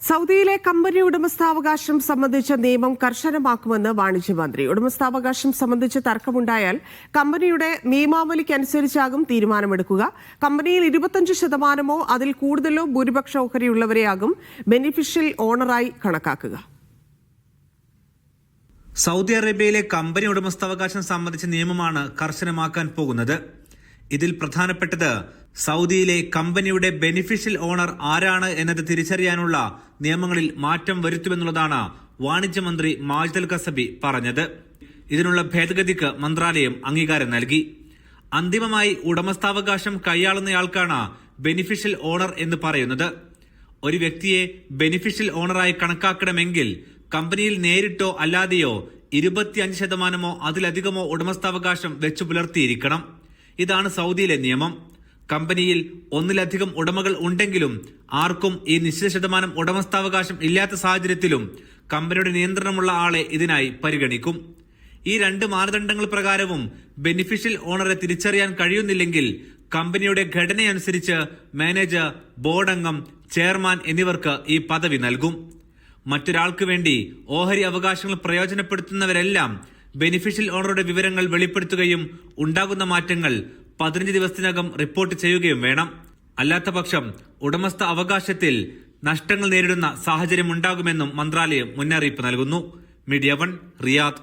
സൗദിയിലെ കമ്പനി ഉടമസ്ഥാവകാശം സംബന്ധിച്ച നിയമം കർശനമാക്കുമെന്ന് വാണിജ്യമന്ത്രി. ഉടമസ്ഥാവകാശം സംബന്ധിച്ച് തർക്കമുണ്ടായാൽ കമ്പനിയുടെ നിയമാവലിക്കനുസരിച്ചാകും തീരുമാനമെടുക്കുക. കമ്പനിയിൽ 25% അതിൽ കൂടുതലോ ഭൂരിപക്ഷ ഓഹരിയുള്ളവരെയാകും ബെനിഫിഷ്യൽ ഓണറായി കണക്കാക്കുക. സൗദി അറേബ്യയിലെ കമ്പനി ഉടമസ്ഥാവകാശം സംബന്ധിച്ച നിയമമാണ് കർശനമാക്കാൻ പോകുന്നത്. ഇതിൽ പ്രധാനപ്പെട്ടത് സൗദിയിലെ കമ്പനിയുടെ ബെനിഫിഷ്യൽ ഓണർ ആരാണ് എന്നത് തിരിച്ചറിയാനുള്ള നിയമങ്ങളിൽ മാറ്റം വരുത്തുമെന്നുള്ളതാണ് വാണിജ്യമന്ത്രി മാജിദ് അൽ കസബി പറഞ്ഞത്. ഇതിനുള്ള ഭേദഗതിക്ക് മന്ത്രാലയം അംഗീകാരം നൽകി. അന്തിമമായി ഉടമസ്ഥാവകാശം കൈയാളുന്നയാൾക്കാണ് ബെനിഫിഷ്യൽ ഓണർ എന്ന് പറയുന്നത്. ഒരു വ്യക്തിയെ ബെനിഫിഷ്യൽ ഓണറായി കണക്കാക്കണമെങ്കിൽ കമ്പനിയിൽ നേരിട്ടോ അല്ലാതെയോ 25% അതിലധികമോ ഉടമസ്ഥാവകാശം വെച്ചു പുലർത്തിയിരിക്കണം. ഇതാണ് സൗദിയിലെ നിയമം. കമ്പനിയിൽ ഒന്നിലധികം ഉടമകൾ ഉണ്ടെങ്കിലും ആർക്കും ഈ നിശ്ചിത ശതമാനം ഉടമസ്ഥാവകാശം ഇല്ലാത്ത സാഹചര്യത്തിലും കമ്പനിയുടെ നിയന്ത്രണമുള്ള ആളെ ഇതിനായി പരിഗണിക്കും. ഈ രണ്ട് മാനദണ്ഡങ്ങൾ പ്രകാരവും ബെനിഫിഷ്യൽ ഓണറെ തിരിച്ചറിയാൻ കഴിയുന്നില്ലെങ്കിൽ കമ്പനിയുടെ ഘടനയനുസരിച്ച് മാനേജർ, ബോർഡ് അംഗം, ചെയർമാൻ എന്നിവർക്ക് ഈ പദവി നൽകും. മറ്റൊരാൾക്ക് വേണ്ടി ഓഹരി അവകാശങ്ങൾ പ്രയോജനപ്പെടുത്തുന്നവരെല്ലാം ബെനിഫിഷ്യൽ ഓണറുടെ വിവരങ്ങൾ വെളിപ്പെടുത്തുകയും ഉണ്ടാകുന്ന മാറ്റങ്ങൾ 15 ദിവസത്തിനകം റിപ്പോർട്ട് ചെയ്യുകയും വേണം. അല്ലാത്തപക്ഷം ഉടമസ്ഥ അവകാശത്തിൽ നഷ്ടങ്ങൾ നേരിടുന്ന സാഹചര്യം ഉണ്ടാകുമെന്നും മന്ത്രാലയം മുന്നറിയിപ്പ് നൽകുന്നു. Media 1, Riyadh.